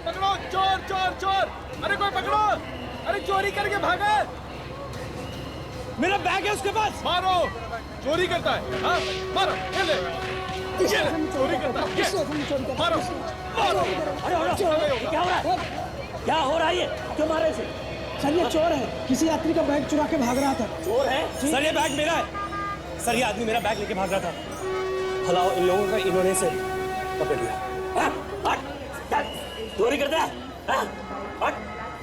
पकड़ो चोर चोर चोर! अरे कोई पकड़ो! अरे चोरी करके भागा! मेरा बैग है उसके पास! मारो! चोरी करता है! हाँ मारो! ये ले! चोरी करता है! मारो! मारो! क्या हो रहा है? क्या हो रहा है ये? क्यों मारे इसे? सर ये चोर है, किसी यात्री का बैग चुरा के भाग रहा था। चोर है? सर ये बैग मेरा है। सर ये आदमी मेरा बैग लेके भाग रहा था। भला इन लोगों का इन्होंने से पकड़ लिया। चोरी करता है?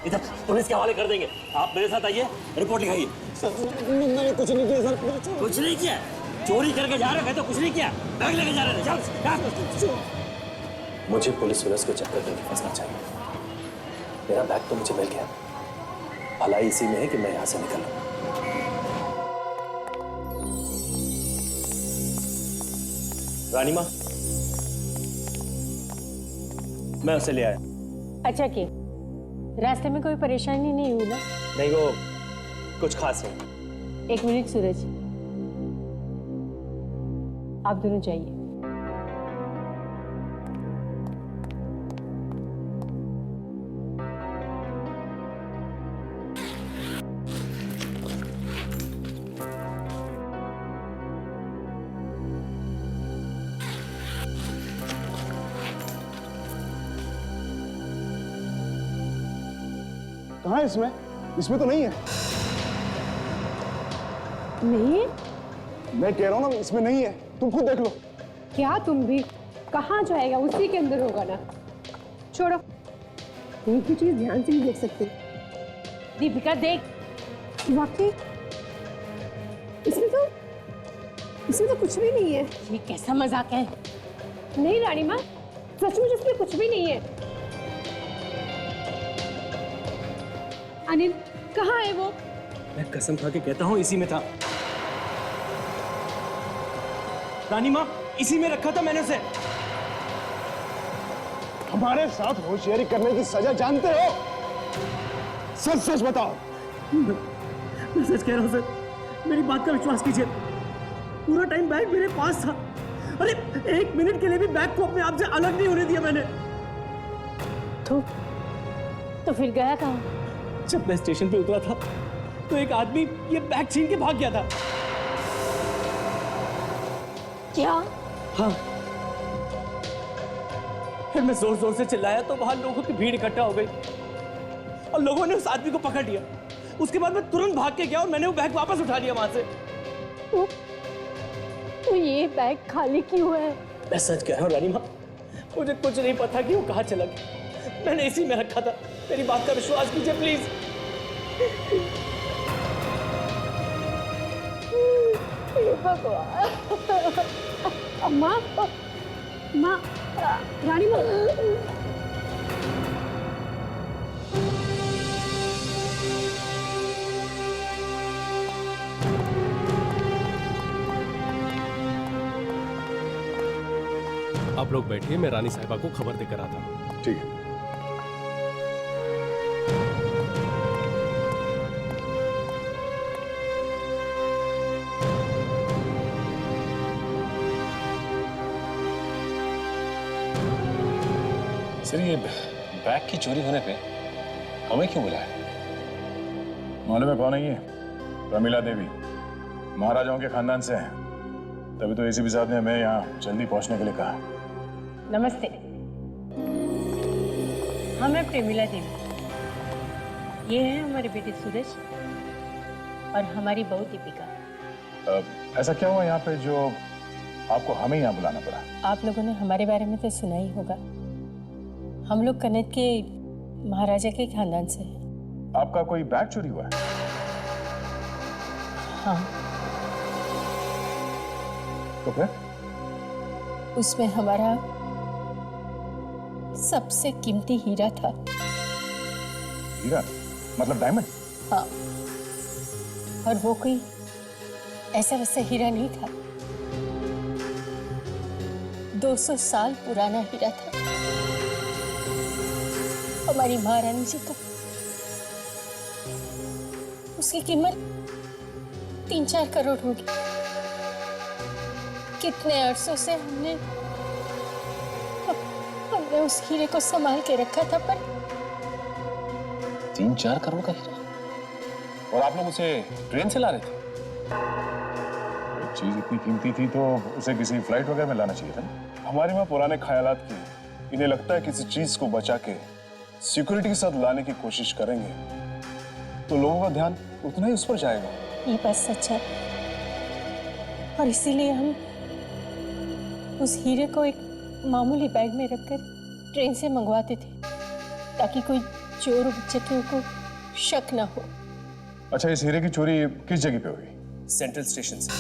इधर पुलिस के हवाले कर देंगे। आप मेरे साथ आइए, रिपोर्ट लिखाइए। मैंने कुछ नहीं किया सर। कुछ नहीं किया? चोरी करके जा रहे थे तो कुछ नहीं किया, बैग लेके जा रहे थे। चल। मुझे पुलिस के चक्कर में नहीं फंसना चाहिए। मेरा बैग तो मुझे मिल गया, भलाई इसी में है कि मैं यहाँ से निकलूं। रानी माँ, मैं उसे ले आया। अच्छा किया। रास्ते में कोई परेशानी नहीं हुई ना? नहीं, वो कुछ खास नहीं। एक मिनट सूरज, आप दोनों जाइए। कहाँ है इसमें? इसमें तो नहीं है। नहीं? मैं कह रहा हूँ ना, इसमें नहीं है। तुम खुद देख लो। क्या तुम भी? कहाँ जाएगा? उसी के अंदर होगा ना। छोड़ो, एक भी चीज ध्यान से नहीं देख सकते। दीपिका देख, वाकई इसमें तो कुछ भी नहीं है। ये कैसा मजाक है? नहीं रानी माँ, सचमुच इसमें कुछ भी नहीं है। अनिल कहाँ है वो? मैं कसम खा के कहता हूँ इसी में था। रानी माँ, इसी में रखा था मैंने उसे। हमारे साथ होशियारी करने की सजा जानते हो? सच सच बताओ। मैं सच कह रहा हूँ सर, मेरी बात का विश्वास कीजिए। पूरा टाइम बैग मेरे पास था। अरे एक मिनट के लिए भी बैग को अपने आप से अलग नहीं होने दिया मैंने। तो फिर गया कहाँ? जब मैं स्टेशन पे उतरा था तो एक आदमी ये बैग छीन के भाग गया था। क्या? हाँ। फिर मैं जोर जोर से चिल्लाया तो वहां लोगों की भीड़ इकट्ठा हो गई और लोगों ने उस आदमी को पकड़ लिया। उसके बाद मैं तुरंत भाग के गया और मैंने वो बैग वापस उठा लिया वहां से। तो ये बैग खाली क्यों है? मैं सच कह रहा हूँ रानी माँ, मुझे कुछ नहीं पता कि वो कहाँ चला गया। मैंने इसी में रखा था। मेरी बात का विश्वास कीजिए प्लीज। भगवान। माँ, रानी माँ। आप लोग बैठिए, मैं रानी साहिबा को खबर देकर आता हूँ। ठीक है। सर ये बैग की चोरी होने पे हमें क्यों बुलाया? मालूम है कौन है ये? प्रमिला देवी, महाराजाओं के खानदान से है। तभी तो एसीपी साहब ने हमें यहाँ जल्दी पहुंचने के लिए कहा। नमस्ते, हाँ मैं प्रेमिला देवी। ये है हमारे बेटे सूरज और हमारी बहू दीपिका। ऐसा क्या हुआ यहाँ पे जो आपको हमें यहाँ बुलाना पड़ा? आप लोगों ने हमारे बारे में तो सुना ही होगा। हम लोग कनेक्ट के महाराजा के खानदान से हैं। आपका कोई बैग चोरी हुआ है? हाँ। तो फिर? उसमें हमारा सबसे कीमती हीरा था। हीरा मतलब डायमंड? हाँ, और वो कोई ऐसा वैसा हीरा नहीं था, 200 साल पुराना हीरा था, हमारी महारानी जी का। उसकी कीमत 3-4 करोड़ होगी। कितने अरसों से हमने उस हीरे को संभाल के रखा था, पर 3-4 करोड़ का हीरा, और आप लोग उसे ट्रेन से ला रहे थे? चीज इतनी कीमती थी तो उसे किसी फ्लाइट वगैरह में लाना चाहिए था। हमारे वहां पुराने ख्यालात की, इन्हें लगता है किसी चीज को बचा के सिक्योरिटी के साथ लाने की कोशिश करेंगे तो लोगों का ध्यान उतना ही उस पर जाएगा। ये बात सच है, और इसीलिए हम उस हीरे को एक मामूली बैग में रखकर ट्रेन से मंगवाते थे, ताकि कोई चोर उचक्कियों को शक ना हो। अच्छा, इस हीरे की चोरी किस जगह पे हुई? सेंट्रल स्टेशन से।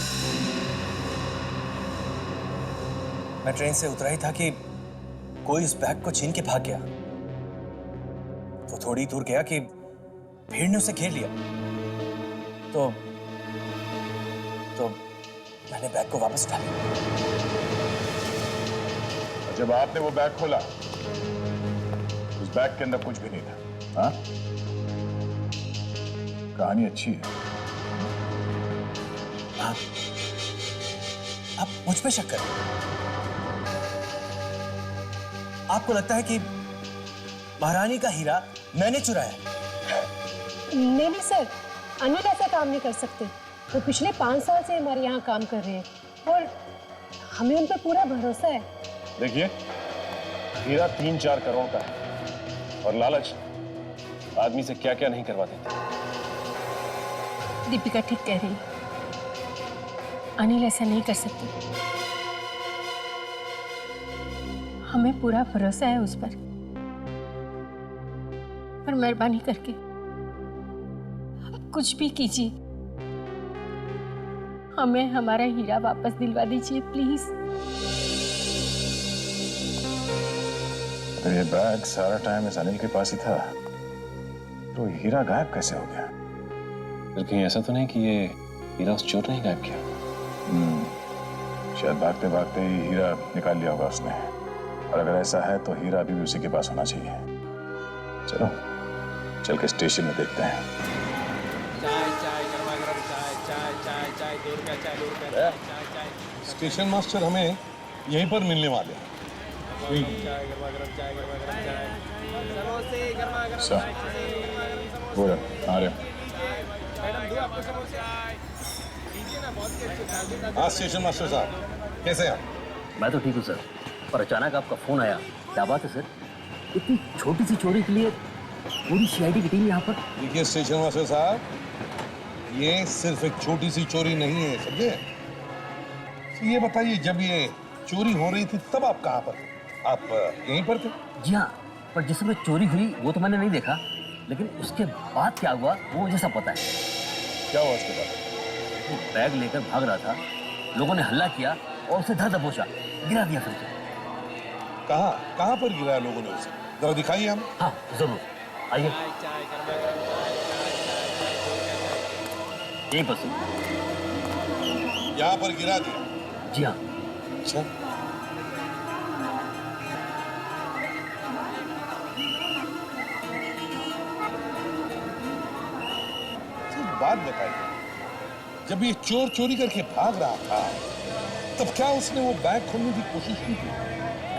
मैं ट्रेन से उतरा ही था कि कोई उस बैग को छीन के भाग गया। वो थोड़ी दूर गया कि भीड़ ने उसे घेर लिया, तो मैंने बैग को वापस उठा लिया। जब आपने वो बैग खोला, उस बैग के अंदर कुछ भी नहीं था। हाँ? कहानी अच्छी है। आप मुझ पे शक करें? आपको लगता है कि महारानी का हीरा मैंने चुराया? नहीं नहीं सर, अनिल ऐसा काम नहीं कर सकते। वो पिछले 5 साल से हमारे यहाँ काम कर रहे हैं और हमें उन पर पूरा भरोसा है। देखिए, हीरा 3-4 करोड़ का है और लालच आदमी से क्या क्या नहीं करवा देती। दीपिका ठीक कह रही है, अनिल ऐसा नहीं कर सकते। हमें पूरा भरोसा है उस पर मेहरबानी करके कुछ भी कीजिए, हमें हमारा हीरा वापस दिलवा दीजिए प्लीज। तो ये बैग सारा टाइम इस अनिल के पास ही था, तो हीरा गायब कैसे हो गया? फिर कहीं ऐसा तो नहीं कि ये हीरा उस चोर ने ही गायब किया? शायद भागते भागते ही हीरा निकाल लिया होगा उसने, और अगर ऐसा है तो हीरा अभी भी उसी के पास होना चाहिए। चलो चल के स्टेशन में देखते हैं। चाय चाय गरमा गरम चाय चाय चाय चाय 2 रुपया चाय 2 रुपया चाय चाय। स्टेशन मास्टर हमें यहीं पर मिलने वाले हैं। चाय गरमा गरम चाय गरमा गरम चाय समोसे गरमा गरम सर, चाय बोलो आ रहे। मैडम दो आपको समोसे लीजिए ना, बहुत ही अच्छे। हाँ स्टेशन मास्टर साहब, कैसे हैं आप? मैं तो ठीक हूँ सर, पर अचानक आपका फोन आया, क्या बात है सर? इतनी छोटी सी चोरी के लिए पूरी सीआईडी की टीम यहाँ पर? देखिए स्टेशन मास्टर साहब, ये सिर्फ एक छोटी सी चोरी नहीं है, समझे? तो ये बताइए, जब ये चोरी हो रही थी तब आप कहाँ पर थे? आप यहीं पर थे? जी हाँ, पर जिस समय चोरी हुई वो तो मैंने नहीं देखा, लेकिन उसके बाद क्या हुआ वो मुझे सब पता है। क्या हुआ उसके बाद? वो बैग लेकर भाग रहा था, लोगों ने हल्ला किया और उसे धर दबोचा, गिरा दिया फिर से। कहाँ पर गिराया लोगों ने उसे? जरा दिखाइए हम। हाँ जरूर, आइए यहीं पर से। यहाँ पर गिरा दिया? जी हाँ। अच्छा, बात बताइए, जब ये चोर चोरी करके भाग रहा था तब क्या उसने वो बैग खोलने की कोशिश की थी?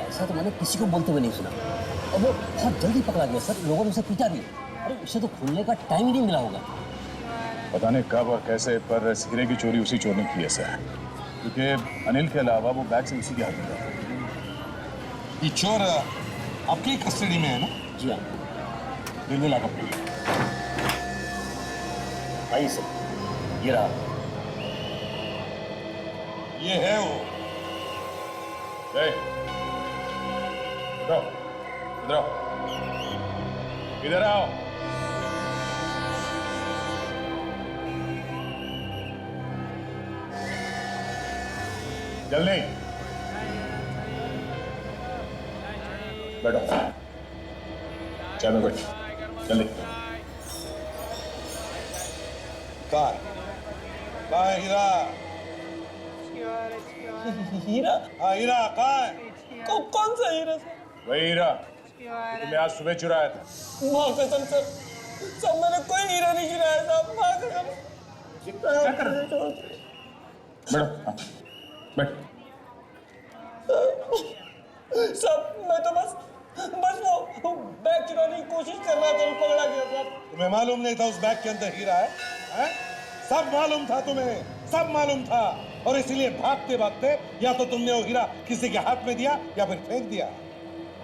ऐसा तो मैंने किसी को बोलते हुए नहीं सुना, और वो बहुत जल्दी पकड़ा गया सर, लोगों ने उसे पीटा भी। अरे उसे तो खुलने का टाइम ही नहीं मिला होगा। पता नहीं कब और कैसे, पर इस हीरे की चोरी उसी चोर ने की है सर, क्योंकि अनिल के अलावा वो बैग से उसी के हाथ में था। ये चोर आपकी कस्टडी में है ना? जी हाँ, रेलवे लॉकअप में। आइए सर, ये रहा। ये है वो। इधर आओ, इधर आओ। जल्दी बैठो, चाय में बैठो जल्दी। कहाँ है हीरा? हीरा? हाँ हीरा कहाँ है? कौन सा हीरा सर? वही हीरा जो तुमने आज सुबह चुराया था। माँ कसम सर, मैंने कोई हीरा नहीं चुराया साहब, माँ कसम। क्या कर रहे हो? बैठो, हाँ, बैठ। सब मैं तो बस वो बैग चुराने की कोशिश कर रहा था, पकड़ा गया साहब। तुम्हें मालूम नहीं था उस बैग के अंदर हीरा है? हैं? सब मालूम था तुम्हें, सब मालूम था, और इसीलिए भागते भागते या तो तुमने वो हीरा किसी के हाथ में दिया या फिर फेंक दिया।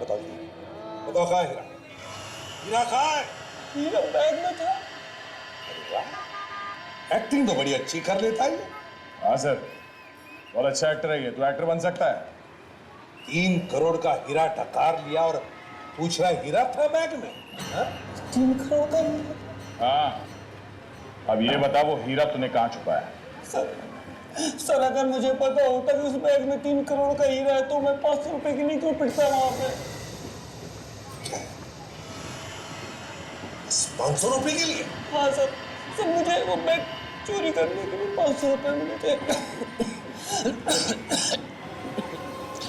बताओ जी, बताओ कहाँ है हीरा? हीरा कहाँ है? हीरा बैग में था। एक्टिंग तो बड़ी अच्छी कर लेता है। हाँ सर, बहुत अच्छा एक्टर है ये, तो एक्टर बन सकता है। 3 करोड़ का हीरा डकार लिया और पूछ रहा है हीरा था बैग में? 3 करोड़ का हीरा? हाँ, अब ये बता वो हीरा तूने कहाँ छुपाया है? सर अगर मुझे पता होता कि उस बैग में 3 करोड़ का हीरा है तो मैं 500 रुपए की नहीं क्यों पिटता वहां पे? 500 रुपए के लिए? हाँ सर, मुझे वो बैग चोरी करने के लिए 500 रुपए मिले थे।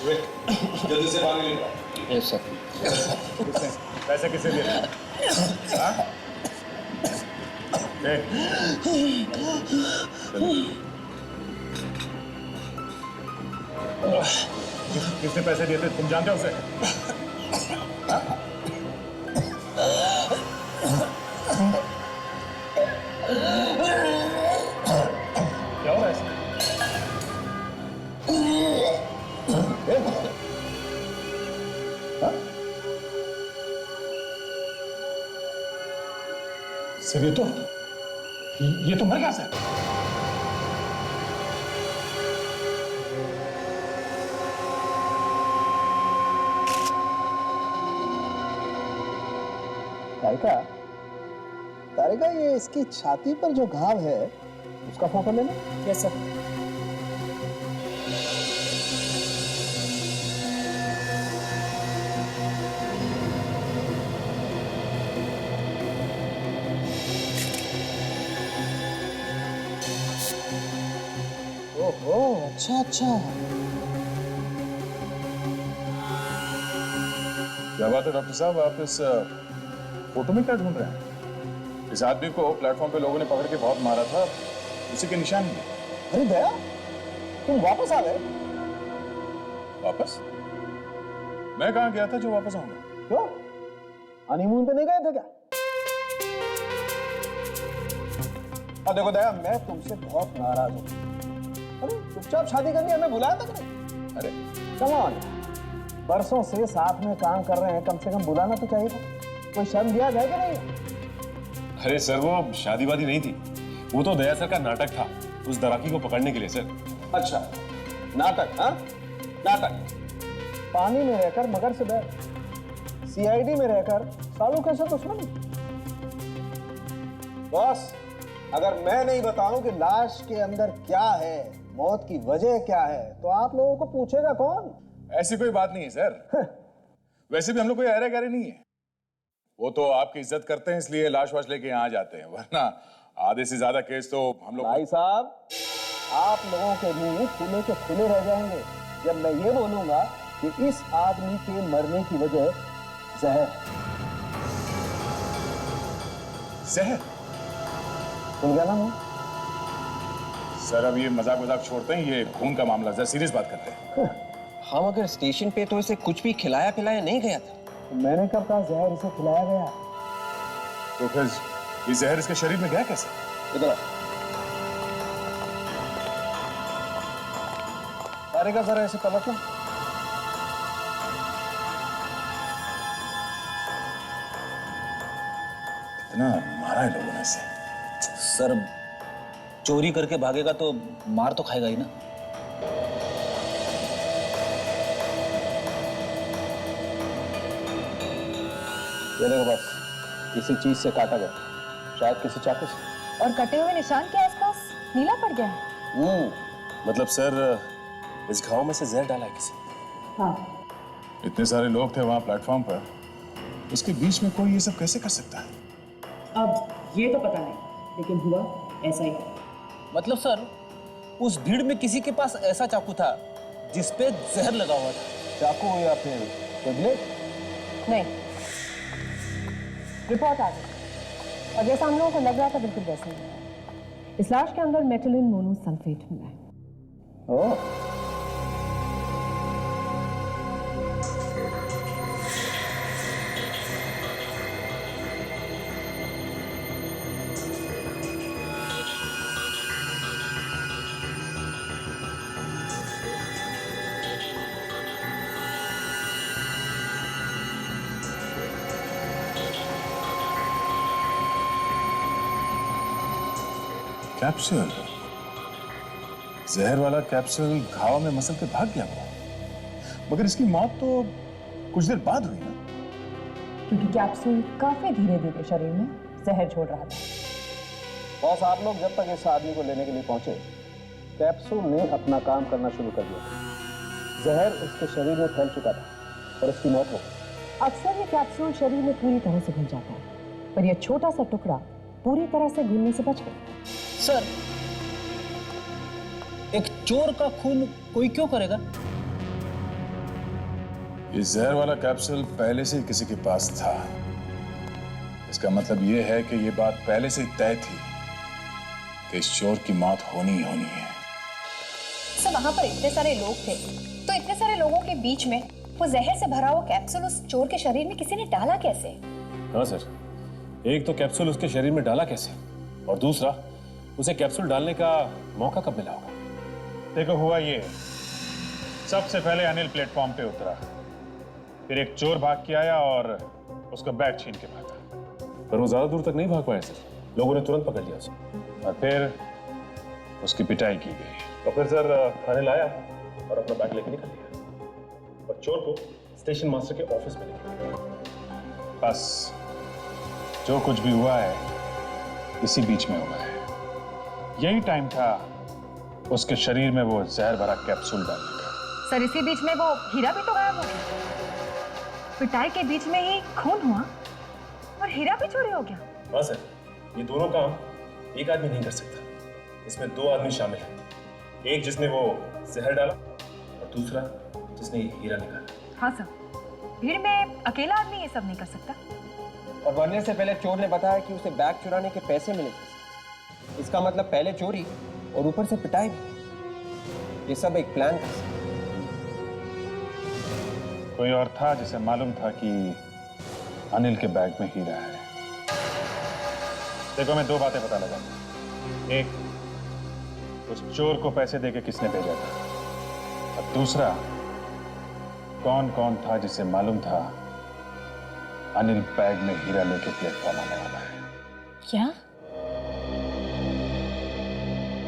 जल्दी से बाहर निकलो। Yes sir. पैसे किसे दे रहे हैं? हाँ? किसने पैसे दिए थे, तुम जानते हो उसे? हाँ? क्या हो रहा है इसमें? सर ये तो मर गया सर। तारिका, ये इसकी छाती पर जो घाव है उसका फोटो लेना। Yes sir. ओहो, अच्छा अच्छा। क्या बात है डॉक्टर साहब, आप इस फोटो में क्या ढूंढ रहे हैं? इस आदमी को प्लेटफॉर्म पे लोगों ने पकड़ के बहुत मारा था, उसी के निशान भी। अरे दया, तुम वापस आ गए? वापस? मैं कहाँ गया था जो वापस आऊंगा? क्यों, हनीमून पे नहीं गए थे क्या? देखो दया, मैं तुमसे बहुत नाराज हूं। अरे चुपचाप शादी करनी, हमें बुलाया था कि नहीं? अरे कम ऑन, बरसों से साथ में काम कर रहे हैं, कम से कम बुलाना तो चाहिए था। कोई शर्म लिया जाए कि नहीं? अरे सर वो शादी वादी नहीं थी, वो तो दया सर का नाटक था उस दराकी को पकड़ने के लिए सर। अच्छा, नाटक? हाँ, नाटक। पानी में रहकर मगर से डर, सीआईडी में रहकर सालों कैसे दुश्मन। बॉस, अगर मैं नहीं बताऊं कि लाश के अंदर क्या है, मौत की वजह क्या है, तो आप लोगों को पूछेगा कौन? ऐसी कोई बात नहीं है सर। वैसे भी हम लोग कोई अरे गहरे नहीं है, वो तो आपकी इज्जत करते हैं इसलिए लाश वाश लेके यहाँ आ जाते हैं, वरना आधे से ज्यादा केस तो हम लोग। भाई साहब, आप लोगों के मुंह खुले के खुले रह जाएंगे जब मैं ये बोलूंगा कि इस आदमी के मरने की वजह जहर। जहर? सुन गया ना मैं? सर अब ये मजाक मजाक छोड़ते हैं, ये खून का मामला, जरा सीरियस बात करते हैं। हाँ मगर स्टेशन पे तो इसे कुछ भी खिलाया पिलाया नहीं गया था। मैंने कब कहा जहर इसे खिलाया गया? तो फिर ये जहर इसके शरीर में गया कैसे? इधर तारिका, जरा ऐसे पलटना। इतना मारा है लोगों ने इसे। सर चोरी करके भागेगा तो मार तो खाएगा ही ना। ये देखो बस, किसी चीज से काटा गया, शायद किसी चाकू से। और कटे हुए निशान के आसपास नीला पड़ गया है। मतलब सर इस घाव में से जहर डाला है किसी। हाँ। इतने सारे लोग थे वहां प्लेटफॉर्म पर, उसके बीच में कोई ये सब कैसे कर सकता है? अब ये तो पता नहीं, लेकिन हुआ ऐसा ही। मतलब सर, उस भीड़ में किसी के पास ऐसा चाकू था जिस पे जहर लगा हुआ था? चाकू या फिर टेबलेट? नहीं, रिपोर्ट आ गई और जैसा हम लोगों को लग रहा था बिल्कुल वैसा ही है। इस लाश के अंदर मेटिलिन मोनोसल्फेट मिला है। ओह, कैप्सूल, जहर वाला कैप्सूल घाव में मसल के भाग गया वो। मगर इसकी मौत तो कुछ देर बाद हुई ना? क्योंकि कैप्सूल काफी धीरे धीरे शरीर में जहर छोड़ रहा था। बॉस, आप लोग जब तक इस आदमी को लेने के लिए पहुंचे, कैप्सूल ने अपना काम करना शुरू कर दिया था। जहर उसके शरीर में फैल चुका था और उसकी मौत हो गई। अक्सर ये कैप्सूल शरीर में पूरी तरह से घुल जाता है, पर यह छोटा सा टुकड़ा पूरी तरह से घुलने से बच गया। सर, एक चोर का खून कोई क्यों करेगा? ये जहर वाला कैप्सूल पहले से ही किसी के पास था। इसका मतलब ये है कि ये बात पहले से ही तय थी कि इस चोर की मौत होनी ही होनी है। सर, वहां पर इतने सारे लोग थे, तो इतने सारे लोगों के बीच में वो जहर से भरा हुआ कैप्सूल उस चोर के शरीर में किसी ने डाला कैसे? हाँ सर, एक तो कैप्सूल उसके शरीर में डाला कैसे, और दूसरा उसे कैप्सूल डालने का मौका कब मिला होगा? देखो, हुआ ये, सबसे पहले अनिल प्लेटफॉर्म पे उतरा, फिर एक चोर भाग के आया और उसका बैग छीन के भागा। पर वो ज्यादा दूर तक नहीं भाग पाया सर, लोगों ने तुरंत पकड़ लिया उसे और फिर उसकी पिटाई की गई। तो फिर सर अनिल आया और अपना बैग लेके निकल गया और चोर को स्टेशन मास्टर के ऑफिस में लेके गया। बस जो कुछ भी हुआ है इसी बीच में हुआ है। यही टाइम था उसके शरीर में वो जहर भरा कैप्सूल डालने का। सर, इसी बीच में वो हीरा भी तो गायब हो गया। पिटाई के बीच में ही खून हुआ और हीरा भी चोरी हो गया। हाँ सर, ये दोनों काम एक आदमी नहीं कर सकता, इसमें दो आदमी शामिल हैं। एक जिसने वो जहर डाला और दूसरा जिसने हीरा निकाला। हाँ सर, भीड़ में अकेला आदमी ये सब नहीं कर सकता। और मरने से पहले चोर ने बताया कि उसे बैग चुराने के पैसे मिले थे। इसका मतलब पहले चोरी और ऊपर से पिटाई भी। ये सब एक प्लान था। कोई और था जिसे मालूम था कि अनिल के बैग में हीरा है। देखो, मैं दो बातें पता लगा। एक, उस चोर को पैसे देके किसने भेजा था, और दूसरा, कौन कौन था जिसे मालूम था अनिल बैग में हीरा लेके प्लेटफॉर्म आने वाला है। क्या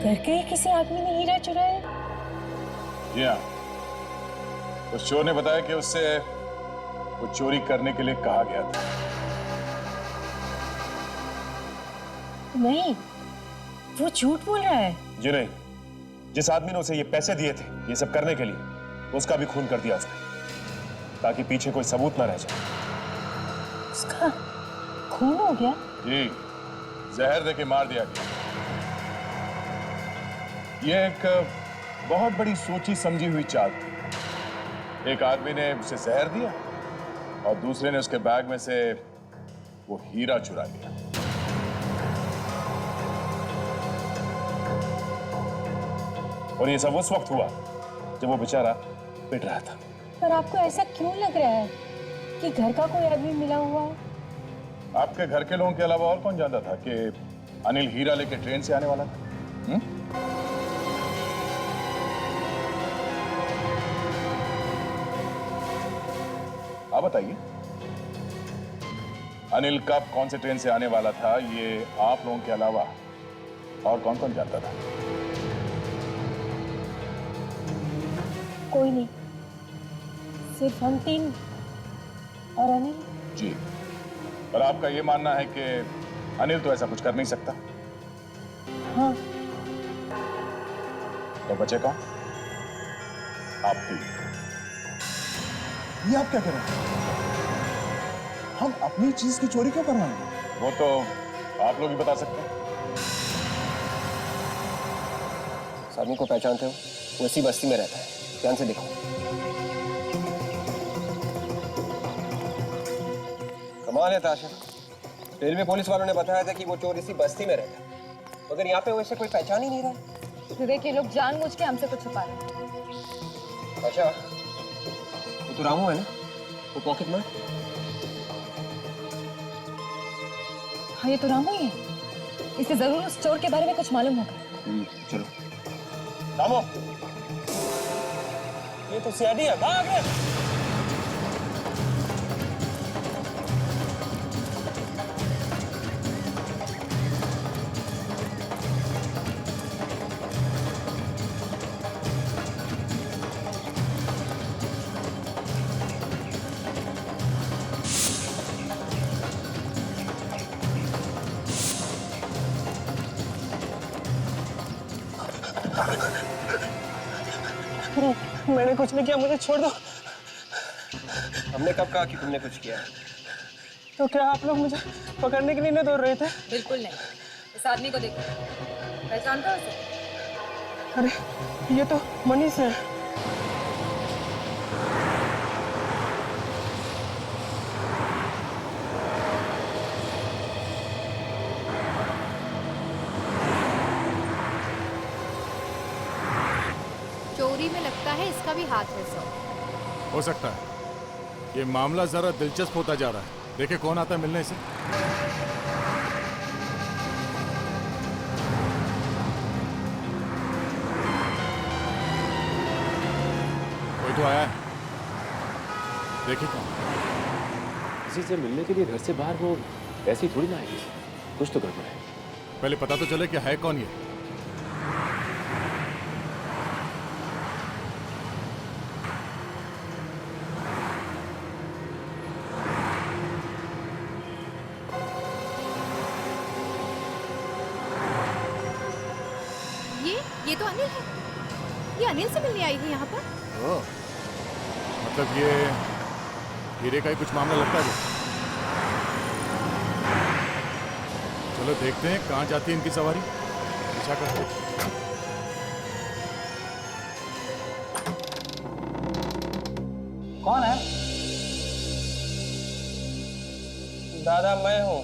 करके ही किसी आदमी ने हीरा चुराया? या उस चोर ने बताया कि उससे वो चोरी करने के लिए कहा गया था। नहीं, वो झूठ बोल रहा है। जी नहीं, जिस आदमी ने उसे ये पैसे दिए थे ये सब करने के लिए, उसका भी खून कर दिया उसने, ताकि पीछे कोई सबूत ना रह जाए। उसका खून हो गया? जी, जहर देके मार दिया गया। यह एक बहुत बड़ी सोची समझी हुई चाल थी। एक आदमी ने उसे जहर दिया और दूसरे ने उसके बैग में से वो हीरा चुरा लिया। और ये सब उस वक्त हुआ जब वो बेचारा पिट रहा था। पर आपको ऐसा क्यों लग रहा है कि घर का कोई आदमी मिला हुआ है? आपके घर के लोगों के अलावा और कौन जानता था कि अनिल हीरा लेके ट्रेन से आने वाला था? आप बताइए, अनिल कब कौन से ट्रेन से आने वाला था, ये आप लोगों के अलावा और कौन कौन जानता था? कोई नहीं, सिर्फ हम तीन और अनिल। जी, और आपका ये मानना है कि अनिल तो ऐसा कुछ कर नहीं सकता? हाँ। तो बचे कौन? आप तीन। ये आप क्या कह रहे हैं? हम अपनी चीज की चोरी क्यों करवाएंगे? वो तो आप लोग ही बता सकते हैं। उस आदमी को पहचानते हो? वो इसी बस्ती में रहता है, ध्यान से देखो। कमाल है ताशा, रेलवे पुलिस वालों ने बताया था कि वो चोर इसी बस्ती में रहता है, मगर यहाँ पे वैसे कोई पहचान ही नहीं रहा। विवेक, ये लोग जानबूझ के हमसे कुछ छुपा रहे हैं। अच्छा, वो तो रामू है ना, वो पॉकेट मार। हाँ, ये तो रामू ही है। इसे जरूर उस चोर के बारे में कुछ मालूम होगा। चलो रामू, ये तो सीआईडी है, भाग रे। मैंने कुछ नहीं किया, मुझे छोड़ दो। हमने कब कहा कि तुमने कुछ किया है? तो क्या आप लोग मुझे पकड़ने के लिए नहीं दौड़ रहे थे? बिल्कुल नहीं। इस आदमी को देखो, पहचानते हो उसे? अरे ये तो मनीष है। चोरी में लगता है इसका भी हाथ है सर। हो सकता है। ये मामला जरा दिलचस्प होता जा रहा है। देखे कौन आता है मिलने से। कोई तो आया है, देखिए कौन। किसी से मिलने के लिए घर से बाहर वो ऐसे ही थोड़ी ना आएगी, कुछ तो गड़बड़ है। पहले पता तो चले कि है कौन ये। ये तो अनिल है। ये अनिल से मिलने आई थी यहाँ पर। ओह, मतलब ये हीरे का ही कुछ मामला लगता है। चलो देखते हैं कहाँ जाती है इनकी सवारी। पीछा करते हैं। कौन है? दादा मैं हूँ।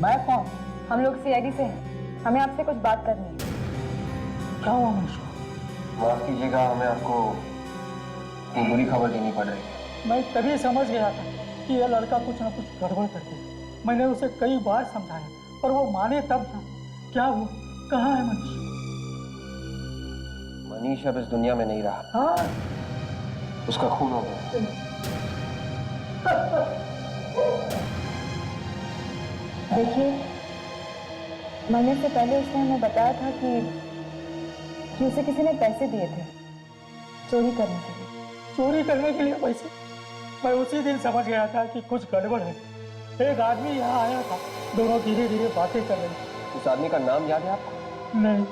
मैं कौन? हम लोग सीआईडी से हैं। हमें आपसे कुछ बात करनी है। क्या हुआ मनीष? माफ कीजिएगा, हमें आपको एक बुरी खबर देनी पड़ रही है। मैं तभी समझ गया था कि यह लड़का कुछ ना कुछ गड़बड़ करते। मैंने उसे कई बार समझाया पर वो माने तब ना। क्या हुआ? कहाँ है मनीष? मनीष अब इस दुनिया में नहीं रहा। हाँ, उसका खून हो गया। देखिए, मरने से पहले उसने हमें बताया था कि उसे किसी ने पैसे दिए थे चोरी करने के लिए। चोरी करने के लिए पैसे? मैं उसी दिन समझ गया था कि कुछ गड़बड़ है। एक आदमी यहाँ आया था, दोनों धीरे धीरे बातें कर रहे थे। उस आदमी का नाम याद है आपको? नहीं।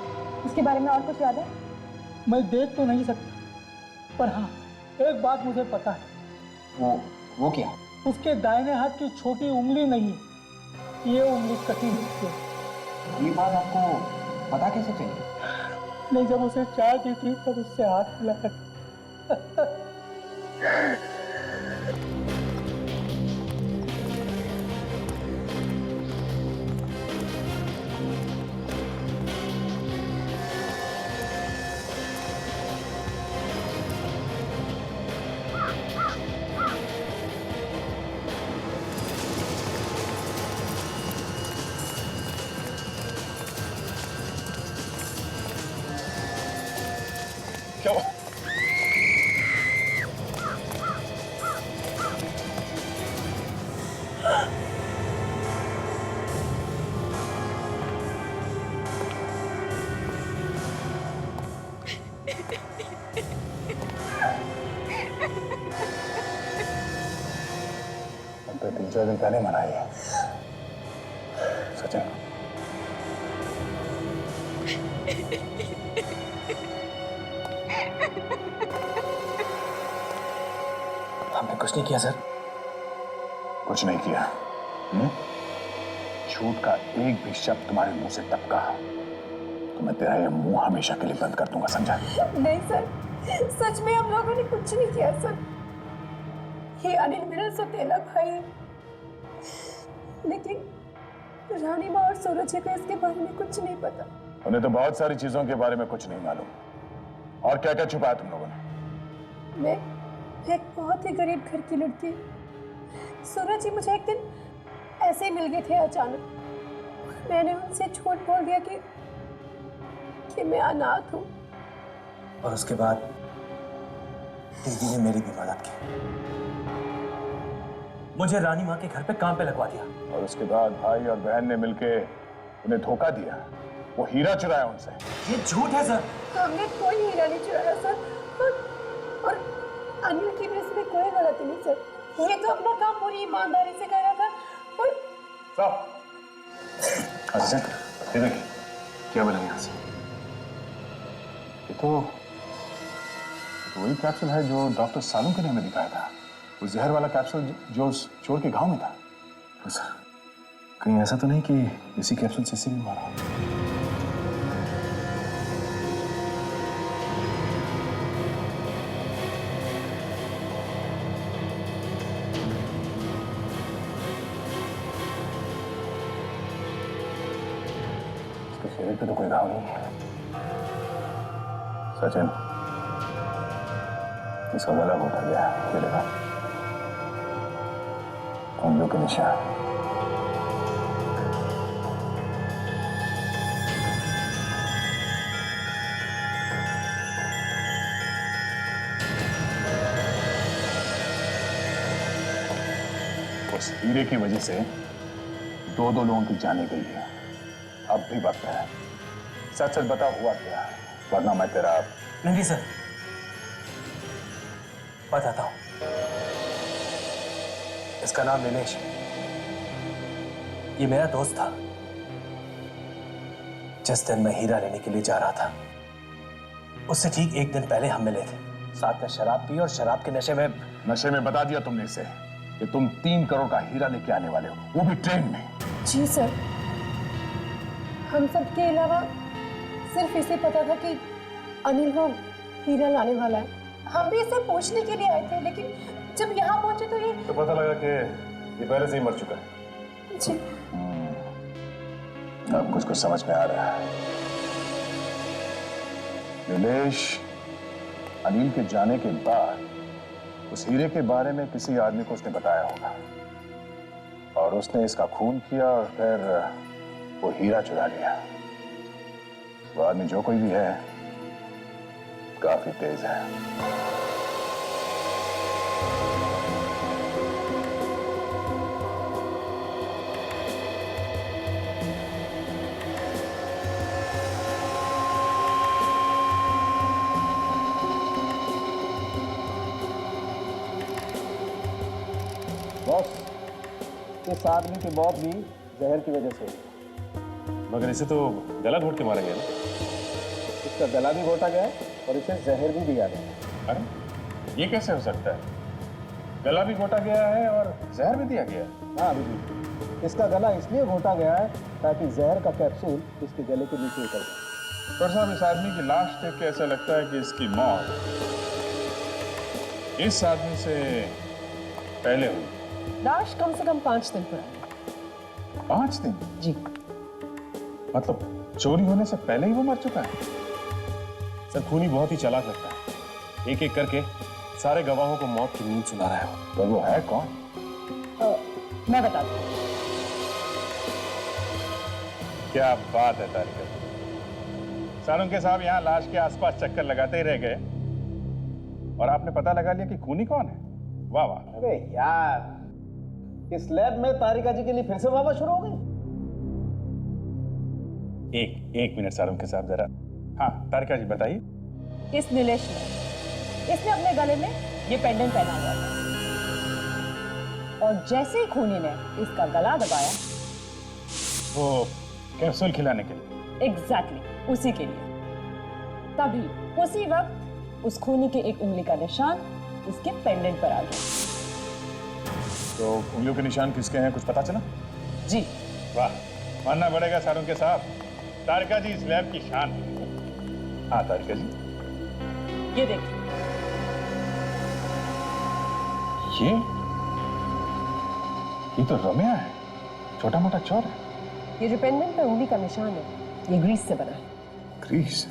उसके बारे में और कुछ याद है? मैं देख तो नहीं सकता, पर हाँ एक बात मुझे पता है। वो क्या? उसके दाहिने हाथ की छोटी उंगली नहीं है, ये उंगली कटी हुई है। ये बात आपको पता कैसे चली? नहीं, जब उसे चाय दी थी तब उससे हाथ मिलाया था। क्या? अब तो 3-4 दिन पहले मनाई है सचिन। हमने कुछ नहीं किया सर। कुछ नहीं किया? झूठ का एक भी शब्द तुम्हारे मुंह से टपका तो तो मैं तेरा ये मुंह हमेशा के लिए बंद कर दूंगा, समझा? नहीं सर, सच में हम लोगों ने कुछ नहीं किया सर। ये अनिल मेरा सौतेला भाई है, लेकिन रानी माँ और सूरज जी को इसके बारे में कुछ नहीं पता। उन्हें तो बहुत सारी चीजों के बारे में कुछ नहीं मालूम। और क्या क्या छुपाया तुम लोगों ने? मैं एक बहुत ही गरीब घर की लड़की। सूरज जी मुझे एक दिन ऐसे ही मिल गए थे अचानक। मैंने उनसे झूठ बोल दिया कि मैं अनाथ हूँ। और उसके बाद दीदी ने मेरी भी मदद की, मुझे रानी माँ के घर पे काम पे लगवा दिया। और उसके बाद भाई और बहन ने मिलके उन्हें धोखा दिया, वो हीरा चुराया उनसे। ये झूठ है सर। हमने कोई हीरा नहीं चुराया सर, और अनिल की भी इसमें कोई गलती नहीं सर। ये तो अपना काम पूरी ईमानदारी से कर रहा था। और अच्छा ये देखिए क्या बना यहाँ से। ये तो वही कैप्सूल है जो डॉक्टर सालुंके ने हमें दिखाया था, वो जहर वाला कैप्सूल जो उस चोर के गांव में था। तो सर कहीं ऐसा तो नहीं कि इसी कैप्सूल से इसी भी मारा? इसके शरीर पे तो कोई घाव नहीं है। सचिन, इसका गला घोटा गया है, ये देखा, उंगलियों के निशान। उस हीरे की वजह से दो लोगों की जाने गई है। अब भी वक्त है, सच सच बता हुआ क्या, वरना मैं तेरा। नहीं सर, बताता हूं। इसका नाम नीलेश है। ये मेरा दोस्त था। जिस दिन मैं हीरा लेने के लिए जा रहा था, उससे ठीक एक दिन पहले हम मिले थे। साथ में शराब पी और शराब के नशे में बता दिया तुमने इसे कि तुम 3 करोड़ का हीरा लेके आने वाले हो, वो भी ट्रेन में। जी सर, हम सब के अलावा सिर्फ इसे पता था कि अनिल वो हीरा लाने वाला है। हम भी इसे पूछने के लिए आए थे, लेकिन जब यहाँ पहुंचे तो ये पता लगा कि ये पहले से ही मर चुका है। जी। अब कुछ समझ में आ रहा है। नीलेश अनिल के जाने के बाद उस हीरे के बारे में किसी आदमी को उसने बताया होगा, और उसने इसका खून किया और फिर वो हीरा चुरा लिया। वो आदमी जो कोई भी है काफी तेज है। बॉस, इस आदमी की मौत भी जहर की वजह से हुई। मगर इसे तो गला घोट के मारेंगे ना? इसका गला भी घोटा गया है और इसे जहर भी दिया गया। अरे ये कैसे हो सकता है? गला भी घोटा गया है और जहर भी दिया गया है? हाँ अभी इसका गला इसलिए घोटा गया है ताकि जहर का कैप्सूल इसके गले के नीचे उतर जाए। डॉक्टर साहब, इस आदमी की लाश देख के ऐसा लगता है कि इसकी मौत इस आदमी से पहले हुई। लाश कम से कम 5 दिन पुरानी। 5 दिन? जी। मतलब चोरी होने से पहले ही वो मर चुका है? सर खूनी बहुत ही चालाक लगता है, एक एक करके सारे गवाहों को मौत की नींद सुना रहा है। तो वो है कौन? मैं बताती हूँ। क्या बात है तारिका। सालुंके साहब यहाँ लाश के आसपास चक्कर लगाते ही रह गए और आपने पता लगा लिया कि खूनी कौन है। वाह वाह। अरे यार, इस लैब में तारिका जी के लिए फिर से वाह शुरू हो गई। एक मिनट सालुंके साहब जरा। हाँ तारिका जी बताइए। इस नीलेश ने, इसने अपने गले में ये पेंडेंट पहना हुआ था, और जैसे ही खूनी ने इसका गला दबाया, वो कैप्सूल खिलाने के लिए? एग्जैक्टली उसी के लिए। तभी उसी वक्त उस खूनी के एक उंगली का निशान इसके पेंडेंट पर आ गया। तो उंगलियों के निशान किसके हैं, कुछ पता चला? जी। वाह, मानना पड़ेगा सालुंके साहब, तारिका जी इस लैब की शान है। हाँ तारिका जी, ये देखिए, ये तो रम्या है, छोटा मोटा चोर है। ये जो पेंडेंट पे उंगली का निशान है, ये ग्रीस से बना है। ग्रीस?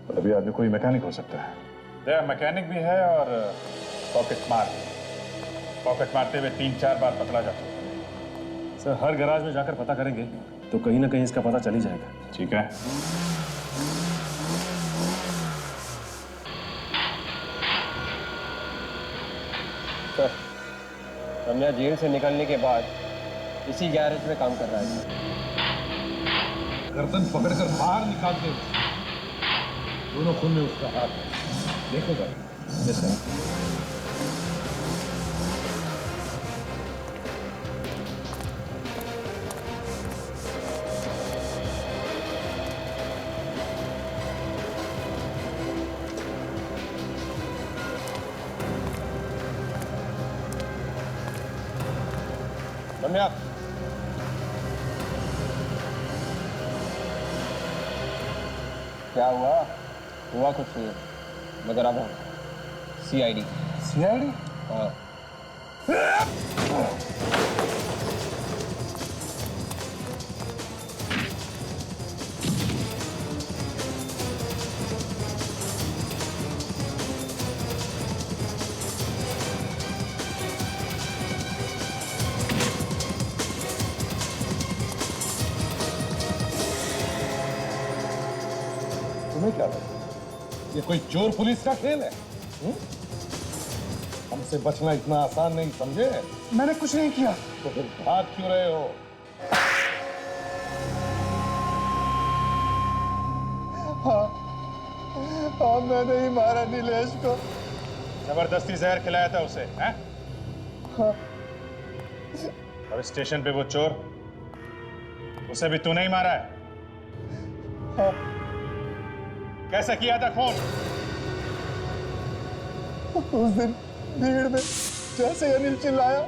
पर अभी आदमी कोई मैकेनिक हो सकता है। देखा, मैकेनिक भी है और पॉकेट मारते हुए 3-4 बार पकड़ा जा चुका है। सर हर गैराज में जाकर पता करेंगे तो कहीं ना कहीं इसका पता चल ही जाएगा। ठीक है। सर, रम्या जेल से निकलने के बाद इसी गैरेज में काम कर रहा है सर। गर्दन पकड़कर बाहर निकालते हुए दोनों खून में उसका हाथ है, देखो सर। Yes sir. रम्या, क्या हुआ कुछ नहीं, मगर अब सीआईडी। सीआईडी? हाँ। तुम्हें क्या लगता है ये कोई चोर पुलिस का खेल है? हमसे बचना इतना आसान नहीं, समझे? मैंने कुछ नहीं किया। तो फिर भाग क्यों रहे हो? हाँ, मैंने ही मारा नीलेश को। जबरदस्ती जहर खिलाया था उसे, हैं? हाँ। और स्टेशन पे वो चोर, उसे भी तूने ही मारा है? हाँ। कैसे किया था खून? उस दिन भीड़ में जैसे अनिल चिल्लाया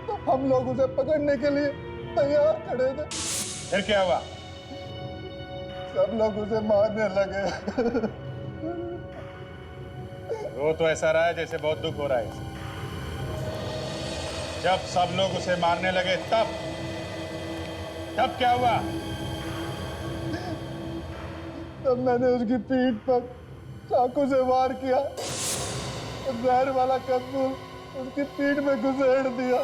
तो हम लोग उसे पकड़ने के लिए तैयार खड़े थे। फिर क्या हुआ? सब लोग उसे मारने लगे। वो तो ऐसा रहा है जैसे बहुत दुख हो रहा है। जब सब लोग उसे मारने लगे तब क्या हुआ? तब मैंने उसकी पीठ पर चाकू से वार किया, जहर वाला कैप्सूल उसकी पीठ में घुसेड़ दिया।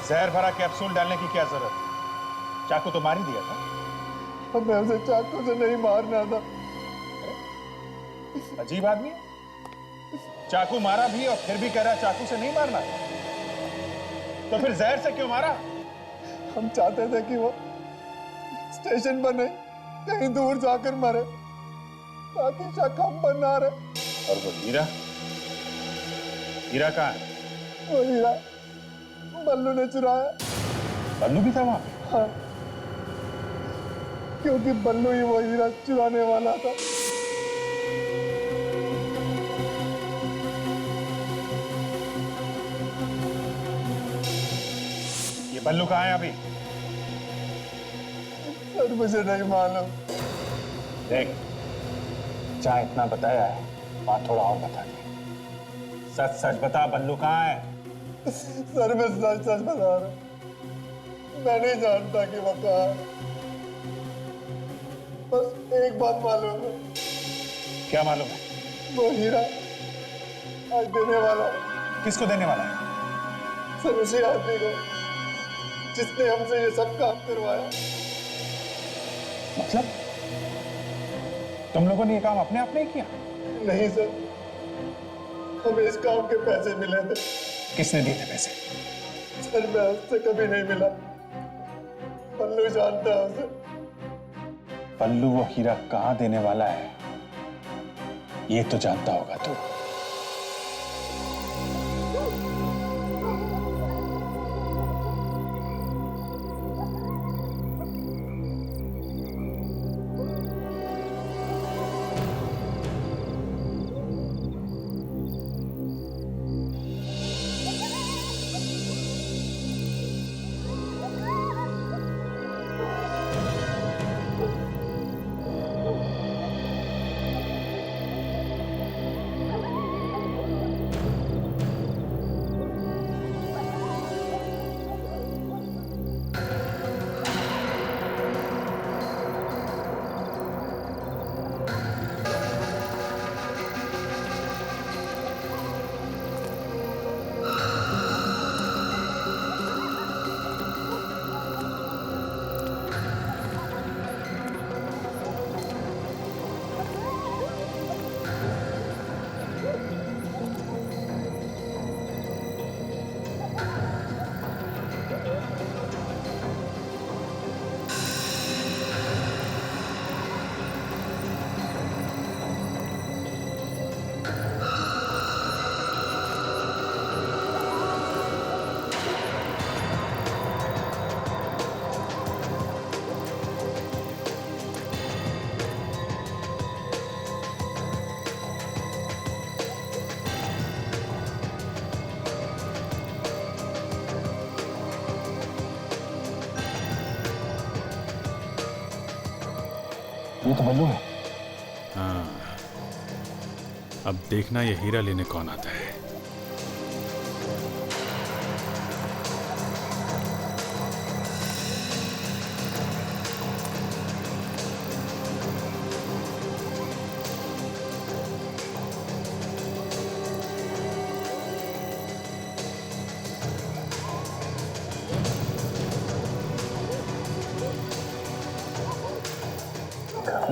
जहर भरा कैप्सूल डालने की क्या जरूरत? चाकू तो मार ही दिया था। हमें उसे चाकू से नहीं मारना था। अजीब आदमी, चाकू मारा भी और फिर भी कह रहा चाकू से नहीं मारना। तो फिर जहर से क्यों मारा? हम चाहते थे कि वो स्टेशन पर नहीं, कहीं दूर जाकर मरे, ताकि शक हम पर ना रहे। और वो हीरा कहाँ है? वो हीरा बल्लू ने चुराया। बल्लू भी था वहां? हाँ, क्योंकि बल्लू ही वो हीरा चुराने वाला था। ये बल्लू कहाँ है अभी? सर मुझे नहीं मालूम। देख, जहाँ इतना बताया है वहां थोड़ा और बता दे। सच सच बता, बल्लू कहाँ है? सर मैं सच सच बता रहा हूं, मैं नहीं जानता कि वो कहाँ है। बस एक बात मालूम है। क्या मालूम है? वो हीरा आज देने वाला है। किसको देने वाला है? सर उसी आदमी को जिसने हमसे ये सब काम करवाया। मतलब तुम लोगों ने ये काम अपने आप नहीं किया? नहीं सर, हमें इस काम के पैसे मिले थे। किसने दिए थे पैसे? सर मैं उससे कभी नहीं मिला, पल्लू जानता है उसे। पल्लू वो हीरा कहाँ देने वाला है ये तो जानता होगा तू। ये तो बल्लू है। हाँ, अब देखना ये हीरा लेने कौन आता है।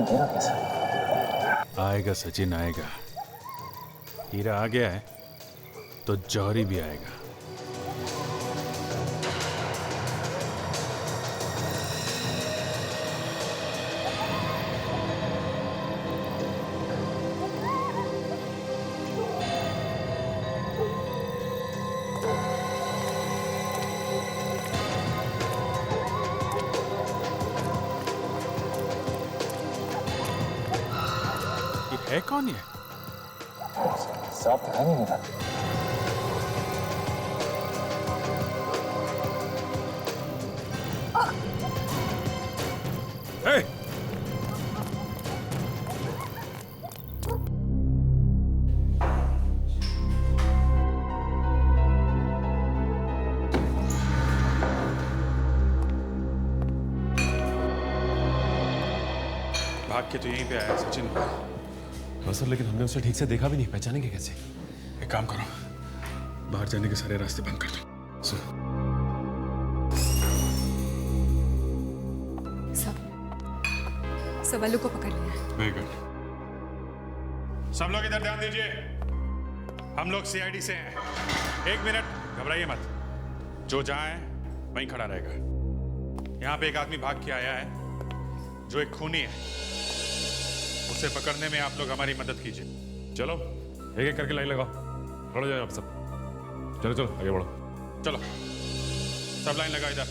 मेरा कैसा? आएगा सचिन, आएगा। हीरा आ गया है तो जौहरी भी आएगा। है कौन ये? साफ है नहीं मेरा। Hey! भाग के तो यहीं पे आया सचिन। हाँ सर, लेकिन हमने उसे ठीक से देखा भी नहीं, पहचानेंगे कैसे? एक काम करो, बाहर जाने के सारे रास्ते बंद कर दो। सब बल्लू को पकड़ लिया। Very good. सब लोग इधर ध्यान दीजिए, हम लोग सीआईडी से हैं। 1 मिनट, घबराइए मत। जो जहां है वहीं खड़ा रहेगा। यहां पे एक आदमी भाग के आया है जो एक खूनी है। उसे पकड़ने में आप लोग हमारी मदद कीजिए। चलो एक एक करके लाइन लगाओ, खड़े हो जाओ आप सब। चलो चलो आगे बढ़ो। चलो सब लाइन लगाओ, इधर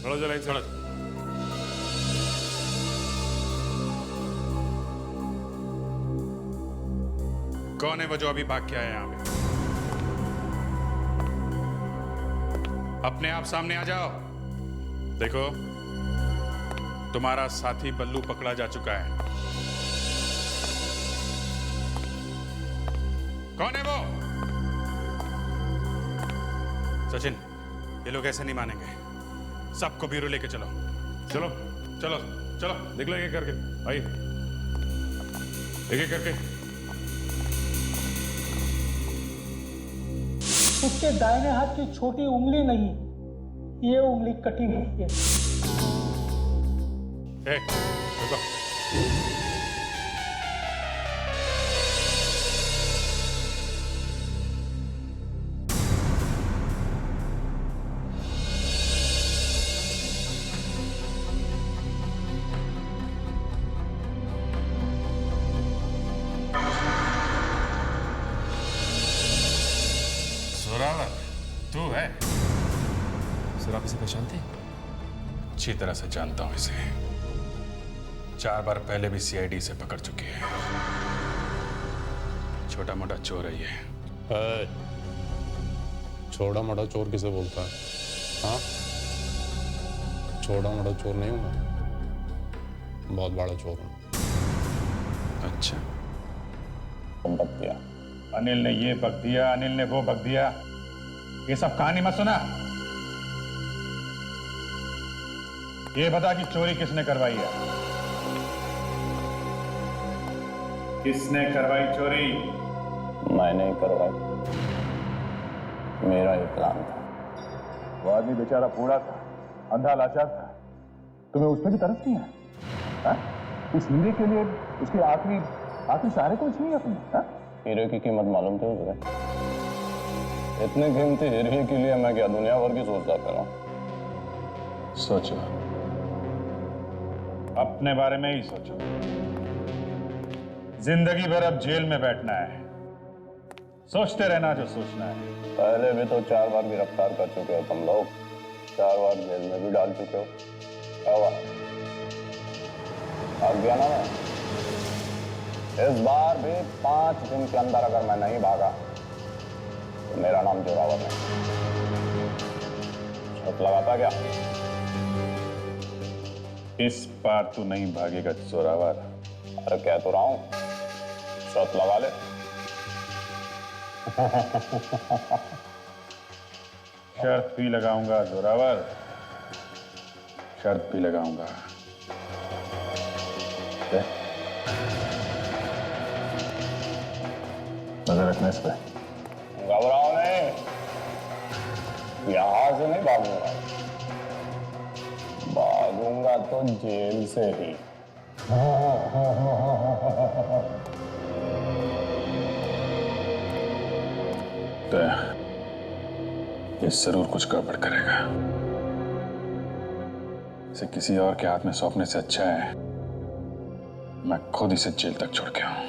खड़े हो जाओ लाइन से। कौन है वो जो अभी भाग के आया यहाँ पे? अपने आप सामने आ जाओ। देखो, तुम्हारा साथी बल्लू पकड़ा जा चुका है। कौन है वो? सचिन, ये लोग ऐसे नहीं मानेंगे। सबको ब्यूरो लेके चलो। चलो चलो चलो, देख लो एक एक करके। आइए एक एक करके। उसके दाहिने हाथ की छोटी उंगली नहीं, ये उंगली कटी हुई है। रुको। जोरावर, तू है? सर आप इसे पहचानते हैं? अच्छी तरह से जानता हूं इसे। 4 बार पहले भी सीआईडी से पकड़ चुकी है। छोटा मोटा चोर है ये। छोटा मोटा चोर किसे बोलता है? हाँ, छोटा मोटा चोर नहीं हूं मैं, बहुत बड़ा चोर हूं। अच्छा, बक दिया अनिल ने, ये बक दिया अनिल ने, वो बक दिया। ये सब कहानी मत सुना। ये बता कि चोरी किसने करवाई है? किसने करवाई चोरी? मैंने करवाई, मेरा ही प्लान था। वो आदमी बेचारा बूढ़ा था, अंधा लाचार था, तुम्हें उस पर भी तरस नहीं है? उस हीरे के लिए उसके आखिरी सहारे को छीनिए तुमने? हीरे की कीमत मालूम थी उसे? इतने कीमती हीरे के लिए मैं क्या दुनिया भर की सोचता कर रहा हूँ। सोचो, अपने बारे में ही सोचो। जिंदगी भर अब जेल में बैठना है, सोचते रहना जो सोचना है। पहले भी तो 4 बार गिरफ्तार कर चुके हो तुम लोग, 4 बार जेल में भी डाल चुके हो। क्या हुआ, भाग गया ना मैं? इस बार भी 5 दिन के अंदर अगर मैं नहीं भागा तो मेरा नाम जोरावर है। शर्त लगाता क्या? इस बार तू नहीं भागेगा जोरावर। अरे कह तो रहा हूं, शर्त लगा ले। शर्त भी लगाऊंगा जोरावर, शर्त भी लगाऊंगा। नजर रखना इस पे। घबराओ नहीं, यहां से नहीं भागूंगा, भागूंगा तो जेल से ही। तो ये जरूर कुछ गड़बड़ करेगा। इसे किसी और के हाथ में सौंपने से अच्छा है मैं खुद इसे जेल तक छोड़ के आऊं।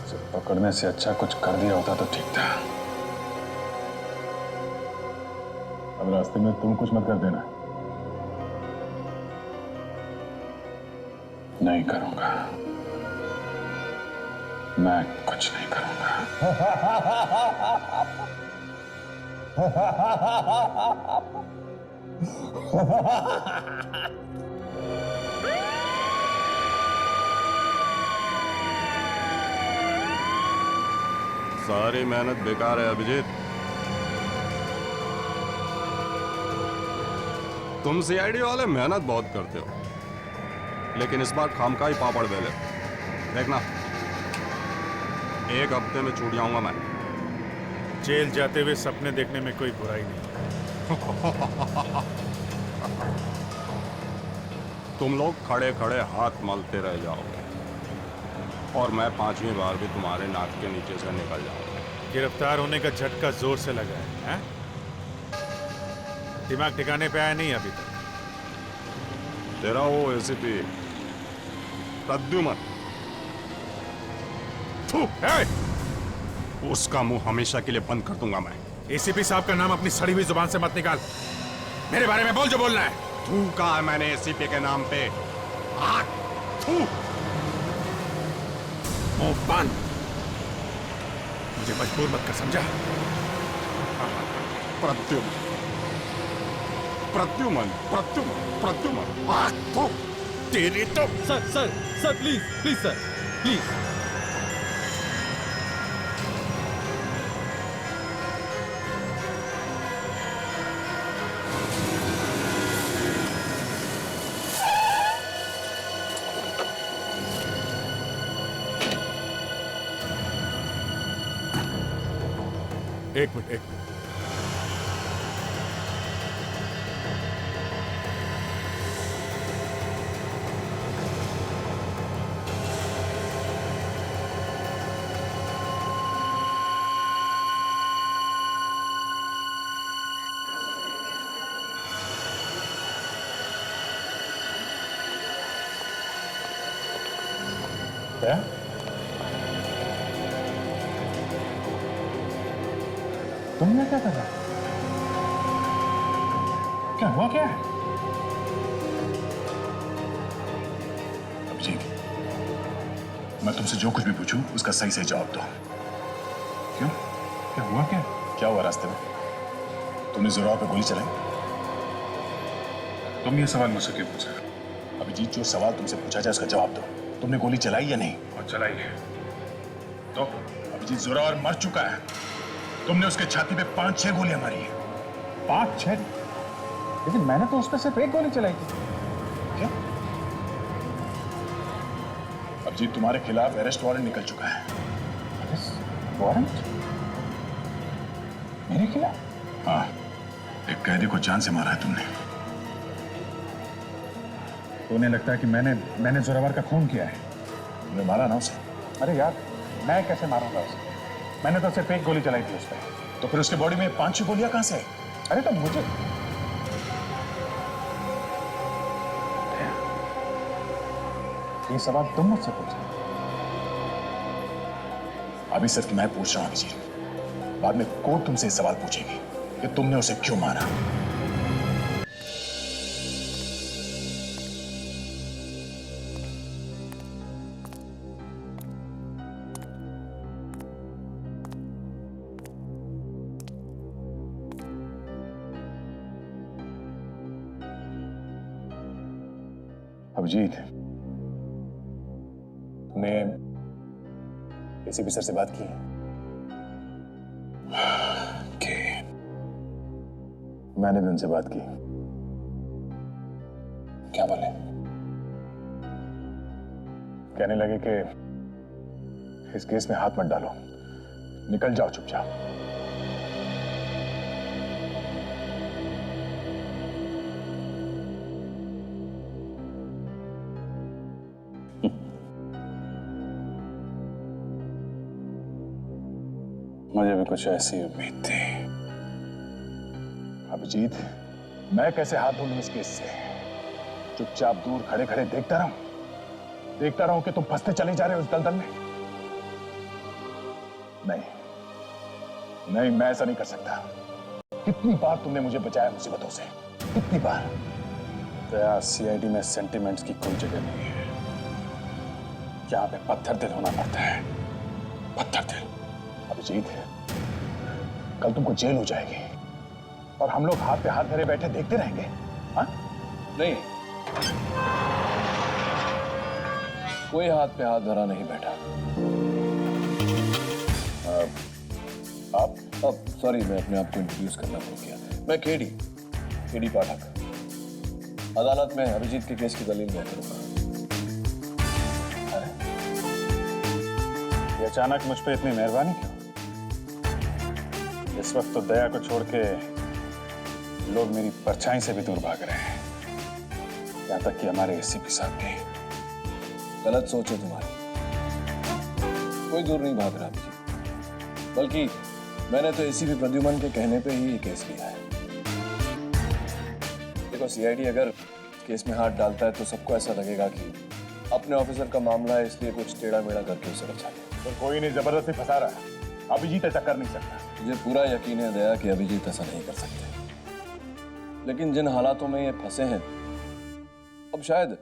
इसे पकड़ने से अच्छा कुछ कर दिया होता तो ठीक था। अब रास्ते में तुम कुछ मत कर देना। नहीं करूंगा, मैं कुछ नहीं करूंगा। सारी मेहनत बेकार है अभिजीत। तुम सीआईडी वाले मेहनत बहुत करते हो, लेकिन इस बार खामखा ही पापड़ बेले। देखना, 1 हफ्ते में छूट जाऊंगा मैं। जेल जाते हुए सपने देखने में कोई बुराई नहीं। तुम लोग खड़े खड़े हाथ मलते रह जाओगे और मैं 5वीं बार भी तुम्हारे नाक के नीचे से निकल जाऊंगा। गिरफ्तार होने का झटका जोर से लगा है? दिमाग ठिकाने पे आया नहीं अभी तक? तेरा वो एसीपी प्रद्युमन, उसका मुंह हमेशा के लिए बंद कर दूंगा मैं। एसीपी साहब का नाम अपनी सड़ी हुई जुबान से मत निकाल। मेरे बारे में बोल जो बोलना है। थू कहा है मैंने एसीपी के नाम पे? थू। मुंह बंद, मुझे मजबूर मत कर, समझा? प्रद्युमन, प्रद्युमन, प्रद्युमन, प्रद्युमन। थू, तेरी तो। Sir please please sir, please. एक मिनट। क्या? तुमने क्या करा? क्या हुआ क्या? अभिजीत, मैं तुमसे जो कुछ भी पूछूं उसका सही से जवाब दो। क्यों? क्या हुआ क्या? क्या हुआ रास्ते में? तुमने जोरावर पे गोली चलाई? तुम ये सवाल मुझसे क्यों पूछा? अभिजीत, जो सवाल तुमसे पूछा जाए उसका जवाब दो। तुमने गोली चलाई या नहीं? और चलाई है तो? अभिजीत, जोरावर मर चुका है। तुमने उसके छाती पे 5-6 गोलियां मारी हैं। 5-6? लेकिन मैंने तो उस पर सिर्फ 1 गोली चलाई थी। क्या? अभिजीत, तुम्हारे खिलाफ अरेस्ट वारंट निकल चुका है। Arrest warrant? मेरे खिलाफ? हाँ, एक कैदी को जान से मारा है तुमने। तो उन्हें लगता है कि मैंने जोरावर का खून किया है। तुमने मारा ना उसे? अरे यार, मैं कैसे मारूंगा उसे? मैंने तो सिर्फ 1 गोली चलाई थी उस पर। तो फिर उसके बॉडी में 5-6 गोलियां कहां से आई? अरे तब मुझे ये सवाल तुम मुझसे पूछे, अभी सिर्फ मैं पूछ रहा हूं अभिजीत। बाद में कोर्ट तुमसे सवाल पूछेगी कि तुमने उसे क्यों मारा। अभिजीत, तुमने एसीपी सर से बात की? मैंने भी उनसे बात की। क्या बोले? कहने लगे कि इस केस में हाथ मत डालो, निकल जाओ चुपचाप। मुझे भी कुछ ऐसी उम्मीद थी। अभिजीत, मैं कैसे हाथ धो लूं इस केस से? चुपचाप दूर खड़े खड़े देखता रहूं कि तुम फंसते चले जा रहे हो इस दलदल में? नहीं, मैं ऐसा नहीं कर सकता। कितनी बार तुमने मुझे बचाया मुसीबतों से, कितनी बार। दया, सीआईडी में सेंटिमेंट्स की कोई जगह नहीं है। यहां पे पत्थर दिल होना पड़ता है, पत्थर दिल। अभिजीत, कल तुमको जेल हो जाएगी और हम लोग हाथ पे हाथ धरे बैठे देखते रहेंगे। हाँ? नहीं, कोई हाथ पे हाथ धरा नहीं बैठा। आप? सॉरी, मैं अपने आप को इंट्रोड्यूस करना भूल गया। मैं केडी पाठक। अदालत में अभिजीत के केस की दलील मैं करूंगा। ये अचानक मुझ पे इतनी मेहरबानी क्यों? इस वक्त तो दया को छोड़ के लोग मेरी परछाई से भी दूर भाग रहे हैं, यहां तक कि हमारे एसीपी साहब भी। गलत सोच है तुम्हारी। कोई दूर नहीं भाग रहा अभिजीत, बल्कि मैंने तो एसीपी प्रद्युमन के कहने पे ही ये केस लिया है। देखो, सीआईडी अगर केस में हाथ डालता है तो सबको ऐसा लगेगा कि अपने ऑफिसर का मामला है, इसलिए कुछ टेढ़ा मेढ़ा करके उसे बचा लिया। तो कोई नहीं जबरदस्ती फंसा रहा है। अभिजीत ऐसा कर नहीं सकता। मुझे पूरा यकीन है दया कि अभिजीत ऐसा नहीं कर सकते, लेकिन जिन हालातों में ये फंसे हैं, अब शायद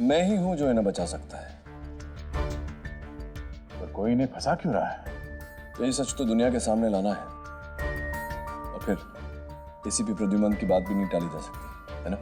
मैं ही हूं जो इन्हें बचा सकता है। तो कोई इन्हें फंसा क्यों रहा है? यही सच तो दुनिया के सामने लाना है, और फिर एसीपी प्रद्युमन की बात भी नहीं टाली जा सकती, है ना?